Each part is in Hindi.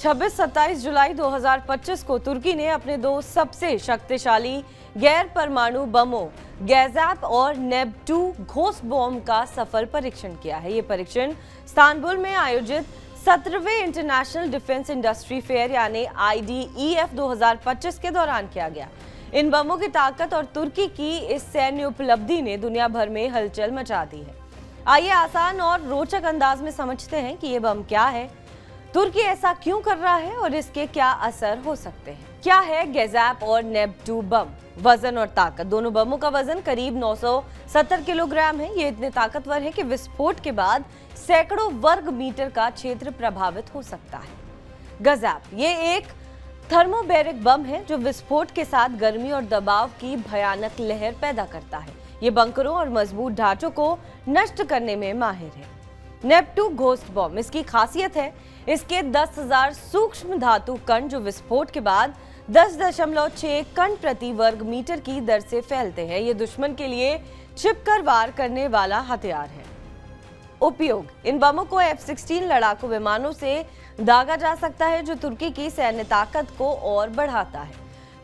26-27 जुलाई 2025 को तुर्की ने अपने दो सबसे शक्तिशाली गैर परमाणु बमों गैज़ैप और नेब-2 घोस्ट बॉम्ब का सफल परीक्षण किया है। ये परीक्षण इस्तांबुल में आयोजित 17वें इंटरनेशनल डिफेंस इंडस्ट्री फेयर यानी IDEF 2025 के दौरान किया गया। इन बमों की ताकत और तुर्की की इस सैन्य उपलब्धि ने दुनिया भर में हलचल मचा दी है। आइए आसान और रोचक अंदाज में समझते हैं कि ये बम क्या है, तुर्की ऐसा क्यों कर रहा है और इसके क्या असर हो सकते हैं। क्या है गैज़ैप और नेब-2 बम? वजन और ताकत। दोनों बमों का वजन करीब 970 किलोग्राम है। ये इतने ताकतवर है कि विस्फोट के बाद सैकड़ों वर्ग मीटर का क्षेत्र प्रभावित हो सकता है। गैज़ैप ये एक थर्मोबैरिक बम है जो विस्फोट के साथ गर्मी और दबाव की भयानक लहर पैदा करता है। ये बंकरों और मजबूत ढांचों को नष्ट करने में माहिर है। नेब-2 घोस्ट बॉम्ब, इसकी खासियत है इसके 10,000 सूक्ष्म धातु कण जो विस्फोट के बाद 10.6 कण प्रति वर्ग मीटर की दर से फैलते हैं। ये दुश्मन के लिए छिपकर वार करने वाला हथियार है। उपयोग: इन बमों को F-16 लड़ाकू विमानों से दागा जा सकता है जो तुर्की की सैन्य ताकत को और बढ़ाता है।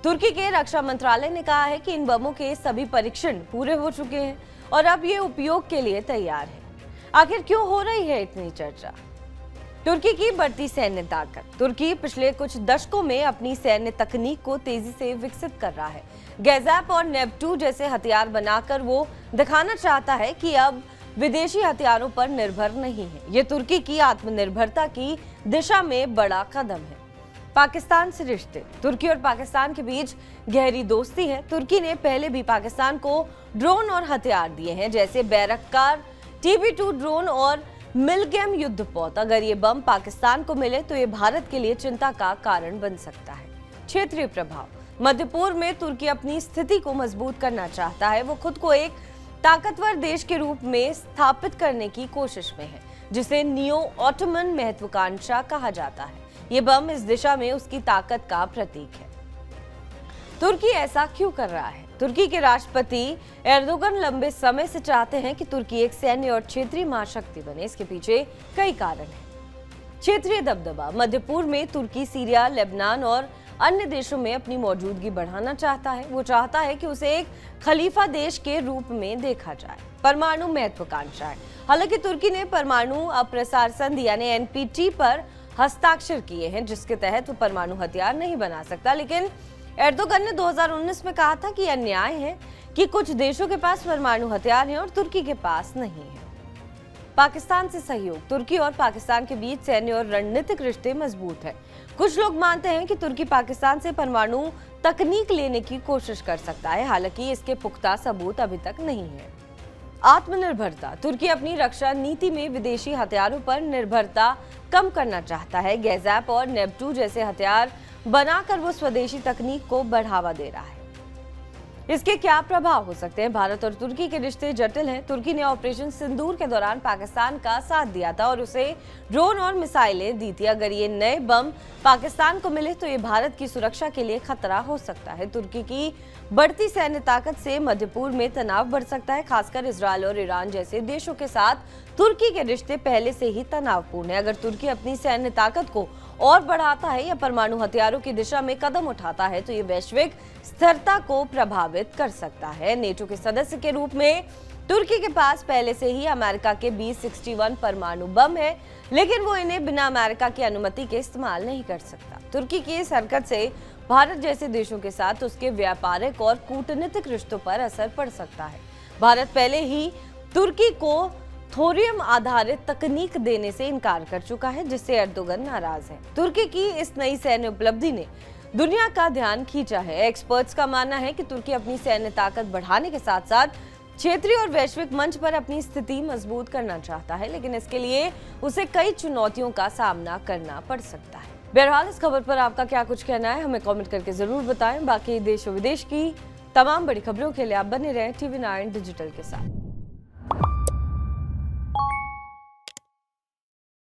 तुर्की के रक्षा मंत्रालय ने कहा है कि इन बमों के सभी परीक्षण पूरे हो चुके हैं और अब ये उपयोग के लिए तैयार है। आखिर क्यों हो रही है इतनी चर्चा? तुर्की की बढ़ती सैन्य ताकत। तुर्की पिछले कुछ दशकों में अपनी सैन्य तकनीक को तेजी से विकसित कर रहा है। गैज़ैप और नेब-2 जैसे हथियार बनाकर वो दिखाना चाहता है कि अब विदेशी हथियारों पर निर्भर नहीं है। ये तुर्की की आत्मनिर्भरता की दिशा में बड़ा कदम है। पाकिस्तान से रिश्ते। तुर्की और पाकिस्तान के बीच गहरी दोस्ती है। तुर्की ने पहले भी पाकिस्तान को ड्रोन और हथियार दिए हैं जैसे बैरक्टार TB2 ड्रोन और मिलगेम युद्धपोत। अगर ये बम पाकिस्तान को मिले तो ये भारत के लिए चिंता का कारण बन सकता है। क्षेत्रीय प्रभाव। मध्य पूर्व में तुर्की अपनी स्थिति को मजबूत करना चाहता है। वो खुद को एक ताकतवर देश के रूप में स्थापित करने की कोशिश में है जिसे नियो ऑटोमन महत्वाकांक्षा कहा जाता है। ये बम इस दिशा में उसकी ताकत का प्रतीक है। तुर्की ऐसा क्यों कर रहा है? तुर्की के राष्ट्रपति एर्दोगन लंबे समय से चाहते हैं कि तुर्की एक सैन्य और क्षेत्रीय महाशक्ति बने। इसके पीछे कई कारण हैं। क्षेत्रीय दबदबा। मध्य पूर्व में तुर्की सीरिया, लेबनान और अन्य देशों में अपनी मौजूदगी बढ़ाना चाहता है। वो चाहता है कि उसे एक खलीफा देश के रूप में देखा जाए। परमाणु महत्वाकांक्षाएं। हालांकि तुर्की ने परमाणु अप्रसार संधि यानी NPT पर हस्ताक्षर किए हैं जिसके तहत वो परमाणु हथियार नहीं बना सकता, लेकिन एर्दोगन ने 2019 में कहा था कि यह अन्याय है कि कुछ देशों के पास परमाणु हथियार हैं और तुर्की के पास नहीं है। पाकिस्तान से सहयोग। तुर्की और पाकिस्तान के बीच सैन्य और रणनीतिक रिश्ते मजबूत हैं। कुछ लोग मानते हैं कि तुर्की पाकिस्तान से परमाणु तकनीक लेने की कोशिश कर सकता है, हालांकि इसके पुख्ता सबूत अभी तक नहीं है। आत्मनिर्भरता। तुर्की अपनी रक्षा नीति में विदेशी हथियारों पर निर्भरता कम करना चाहता है। गैज़ैप और नेब-2 जैसे हथियार बनाकर वो स्वदेशी तकनीक को बढ़ावा दे रहा है। इसके क्या प्रभाव हो सकते हैं? भारत और तुर्की के रिश्ते जटिल हैं। तुर्की ने ऑपरेशन सिंदूर के दौरान पाकिस्तान का साथ दिया था और उसे ड्रोन और मिसाइलें दी थी। अगर ये नए बम पाकिस्तान को मिले तो ये भारत की सुरक्षा के लिए खतरा हो सकता है। तुर्की की बढ़ती सैन्य ताकत से मध्य पूर्व में तनाव बढ़ सकता है। खासकर इजरायल और ईरान जैसे देशों के साथ तुर्की के रिश्ते पहले से ही तनावपूर्ण है। अगर तुर्की अपनी सैन्य ताकत को और बढ़ाता है या परमाणु हथियारों की दिशा में कदम उठाता है तो ये वैश्विक स्थिरता को प्रभावित कर सकता है। नेटो के सदस्य के रूप में तुर्की के पास पहले से ही अमेरिका के B-61 परमाणु बम है, लेकिन वो इन्हें बिना अमेरिका की अनुमति के इस्तेमाल नहीं कर सकता। तुर्की की इस हरकत से भारत जैसे देशों के साथ उसके व्यापारिक और कूटनीतिक रिश्तों पर असर पड़ सकता है। भारत पहले ही तुर्की को थोरियम आधारित तकनीक देने से इनकार कर चुका है जिससे एर्दोगन नाराज है। तुर्की की इस नई सैन्य उपलब्धि ने दुनिया का ध्यान खींचा है। एक्सपर्ट्स का मानना है कि तुर्की अपनी सैन्य ताकत बढ़ाने के साथ साथ क्षेत्रीय और वैश्विक मंच पर अपनी स्थिति मजबूत करना चाहता है, लेकिन इसके लिए उसे कई चुनौतियों का सामना करना पड़ सकता है। बहरहाल इस खबर पर आपका क्या कुछ कहना है हमें कमेंट करके जरूर बताएं। बाकी देश और विदेश की तमाम बड़ी खबरों के लिए आप बने रहें TV9 डिजिटल के साथ।